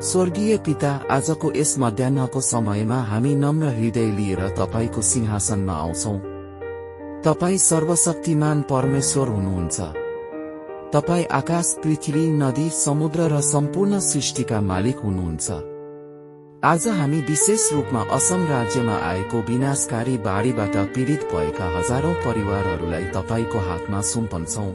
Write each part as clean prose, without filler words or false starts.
स्वर्गीय पिता, आजको यस मध्याह्नको समयमा हामी नम्र हृदय लिएर तपाईको सिंहासनमा आउँछौं। तपाई सर्वशक्तिमान परमेश्वर हुनुहुन्छ। तपाई आकाश, पृथ्वी, नदी, समुद्र र सम्पूर्ण सृष्टिका मालिक हुनुहुन्छ। आज हामी विशेष रूपमा असम राज्यमा आएको विनाशकारी बाढीबाट पीडित भएका हजारौं परिवारहरूलाई तपाईको हातमा सुम्पन्छौं।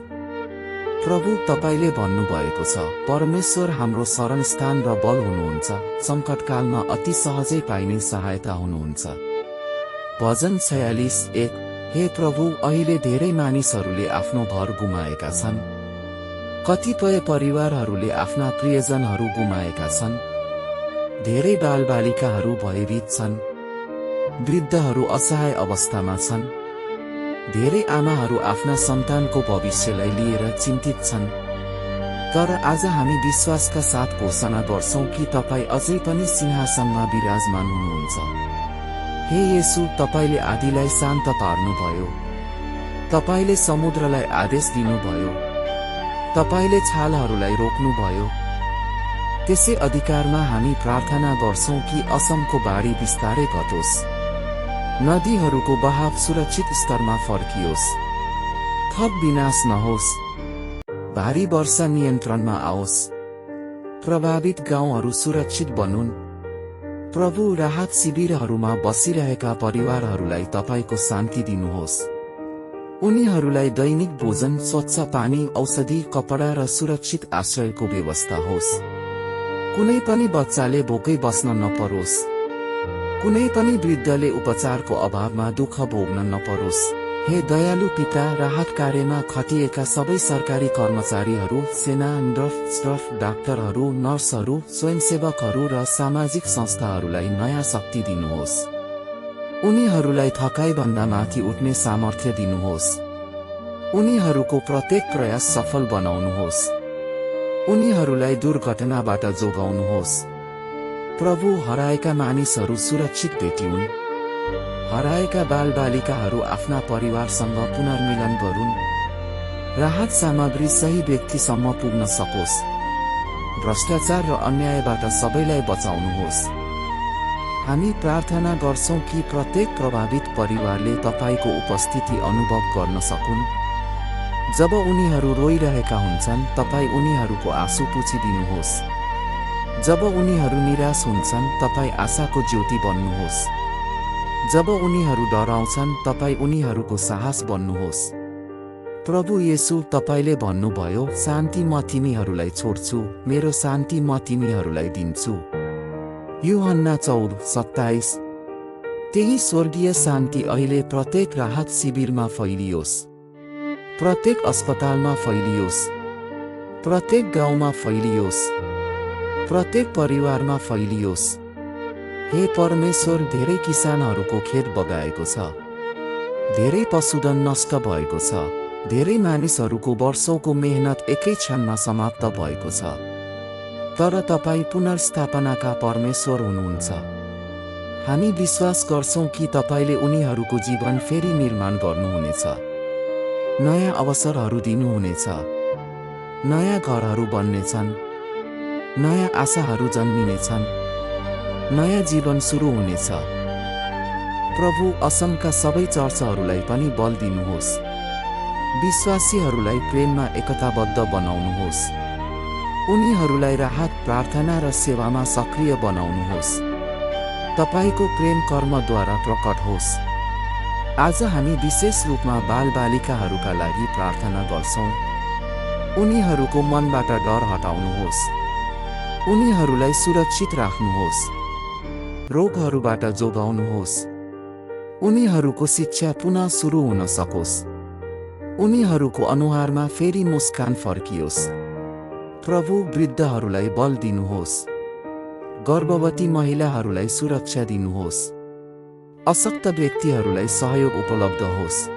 प्रभु, तपाईले भन्नुभएको छ, परमेश्वर हाम्रो शरणस्थान र बल हुनुहुन्छ, संकटकालमा अति सहजै पाइने सहायता हुनुहुन्छ। भजन 46:1। हे प्रभु, अहिले धेरै मानिसहरूले आफ्नो घर गुमाएका छन्। कतिपय परिवारहरूले आफ्ना प्रियजनहरू गुमाएका छन्। धेरै बालबालिकाहरू भयभीत छन्। वृद्धहरू असहाय अवस्थामा छन्। धेरै आमाहरू आफ्ना सन्तानको भविष्यलाई लिएर चिन्तित छन्। तर आज हामी विश्वासका साथ घोषणा गर्छौं कि तपाई अझै पनि सिंहासनमा विराजमान हुनुहुन्छ। हे येशू, तपाईले आँधीलाई शान्त पार्नुभयो। तपाईले समुद्रलाई आदेश दिनुभयो। तपाईले छालहरूलाई रोक्नुभयो। त्यसै अधिकारमा हामी प्रार्थना गर्छौं कि असमको बाढी बिस्तारै घटोस्। नदीहरूको बहाव सुरक्षित स्तरमा फर्कियोस्। थप विनाश नहोस्। भारी वर्षा नियन्त्रणमा आओस्। प्रभावित गाउँहरू सुरक्षित बनुन्। प्रभु, राहत शिविरहरूमा बसिरहेका परिवारहरूलाई तपाईको शान्ति दिनुहोस्। उनीहरूलाई दैनिक भोजन, स्वच्छ पानी, औषधि, कपडा र सुरक्षित आश्रयको व्यवस्था होस्। कुनै पनि बच्चाले भोकै बस्न नपरोस्। कुनै पनि वृद्धले उपचारको अभावमा दुःख भोग्न नपरोस्। हे दयालु पिता, राहत कार्यमा खटिएका सबै सरकारी कर्मचारीहरू, सेना, स्टाफ, डाक्टरहरू, नर्सहरू, स्वयंसेवकहरू र सामाजिक संस्थाहरूलाई नयाँ शक्ति दिनुहोस्। उनीहरूलाई थकाइभन्दा माथि उठ्ने सामर्थ्य दिनुहोस्। उनीहरूको प्रत्येक प्रयास सफल बनाउनुहोस्। उनीहरूलाई दुर्घटनाबाट जोगाउनुहोस्। प्रभु, हराएका मानिसहरू सुरक्षित भेटिउन्। हराएका बालबालिकाहरू आफ्ना परिवारसँग पुनर्मिलन गरून्। राहत सामग्री सही व्यक्तिसम्म पुग्न सकोस्। भ्रष्टाचार र अन्यायबाट सबैलाई बचाउनुहोस्। हामी प्रार्थना गर्छौं कि प्रत्येक प्रभावित परिवारले तपाईको उपस्थिति अनुभव गर्न सकुन्। जब उनीहरू रोइरहेका हुन्छन्, तपाई उनीहरूको आँसु पुछिदिनुहोस्। जब उनीहरू निराश हुन्छन्, तपाई आशाको ज्योति बन्नुहोस्। जब उनीहरू डराउँछन्, तपाई उनीहरूको साहस बन्नुहोस्। प्रभु येशू, तपाईले भन्नुभयो, शान्ति म तिमीहरूलाई छोड्छु, मेरो शान्ति म तिमीहरूलाई दिन्छु। यूहन्ना 4:27। त्यही स्वर्गीय शान्ति अहिले प्रत्येक राहत शिविरमा फैलियोस्। प्रत्येक अस्पतालमा फैलियोस्। प्रत्येक गाउँमा फैलियोस्। प्रत्येक परिवारमा फैलियोस्। हे परमेश्वर, धेरै किसानहरूको खेत बगाएको छ। धेरै पशुधन नष्ट भएको छ। धेरै मानिसहरूको वर्षौंको मेहनत एकै क्षणमा समाप्त भएको छ। तर तपाई पुनर्स्थापनाका परमेश्वर हुनुहुन्छ। हामी विश्वास गर्छौं कि तपाईले उनीहरूको जीवन फेरि निर्माण गर्नुहुनेछ। नयाँ अवसरहरू दिनुहुनेछ। नयाँ घरहरू बन्नेछन्। नयाँ आशाहरू जन्मिनेछन्। नयाँ जीवन सुरु हुनेछ। प्रभु, असमका सबै चर्चहरूलाई पनि बल दिनुहोस्। विश्वासीहरूलाई प्रेममा एकताबद्ध बनाउनुहोस्। उनीहरूलाई राहत, प्रार्थना र सेवामा सक्रिय बनाउनुहोस्। तपाईको प्रेम कर्मद्वारा प्रकट होस्। आज हामी विशेष रूपमा बालबालिकाहरूका लागि प्रार्थना गर्छौं। उनीहरूको मनबाट डर हटाउनुहोस्। उनीहरूलाई सुरक्षित राख्नुहोस्। रोगहरूबाट जोगाउनुहोस्। उनीहरूको शिक्षा पुनः सुरु हुन सकोस्। उनीहरूको अनुहारमा फेरि मुस्कान फर्कियोस्। प्रभु, वृद्धहरूलाई बल दिनुहोस्। गर्भवती महिलाहरूलाई सुरक्षा दिनुहोस्। अशक्त व्यक्तिहरूलाई सहयोग उपलब्ध होस्।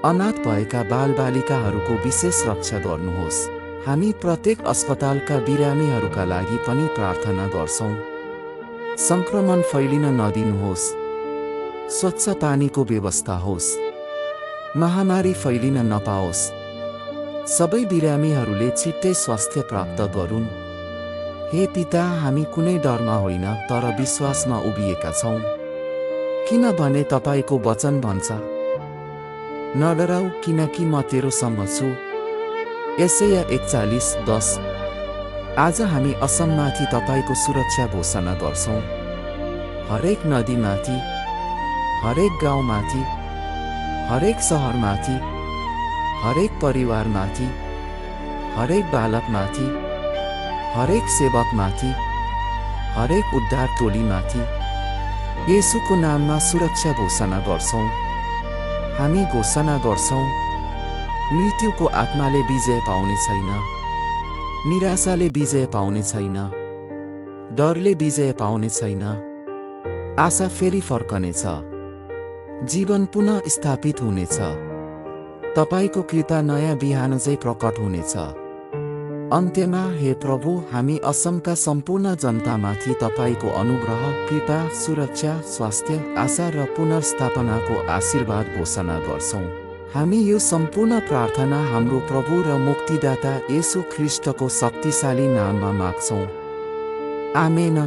अनाथ भएका बालबालिकाहरूको विशेष रक्षा गर्नुहोस्। हामी प्रत्येक अस्पतालका बिरामीहरूका लागि पनि प्रार्थना गर्छौं। संक्रमण फैलिन नदिनुहोस्। स्वच्छ पानीको व्यवस्था होस्। महामारी फैलिन नपाओस्। सबै बिरामीहरूले छिट्टै स्वास्थ्य प्राप्त गरून्। हे पिता, हामी कुनै डरमा होइन तर विश्वासमा उभिएका छौँ, किनभने तपाईँको वचन भन्छ, नडराऊ किनकि म तेरोसँग छु। यशाया 41:10। आज हामी असममाथि तपाईँको सुरक्षा घोषणा गर्छौँ। हरेक नदीमाथि, हरेक गाउँमाथि, हरेक सहरमाथि, हरेक परिवारमाथि, हरेक बालकमाथि, हरेक सेवकमाथि, हरेक उद्धार टोलीमाथि येशूको नाममा सुरक्षा घोषणा गर्छौँ। हामी घोषणा गर्छौँ, मृत्युको आत्माले विजय पाउने छैन, निराशाले विजय पाउने छैन, डरले विजय पाउने छैन। आशा फेरि फर्कनेछ, जीवन पुनः स्थापित हुनेछ, तपाईँको कृपा नयाँ बिहान चाहिँ प्रकट हुनेछ। अन्त्यमा, हे प्रभु, हामी असमका सम्पूर्ण जनतामाथि तपाईँको अनुग्रह, कृपा, सुरक्षा, स्वास्थ्य, आशा र पुनर्स्थापनाको आशीर्वाद घोषणा गर्छौँ। हामी यो सम्पूर्ण प्रार्थना हाम्रो प्रभु र मुक्तिदाता येशू ख्रीष्टको शक्तिशाली नाममा माग्छौँ। आमेन।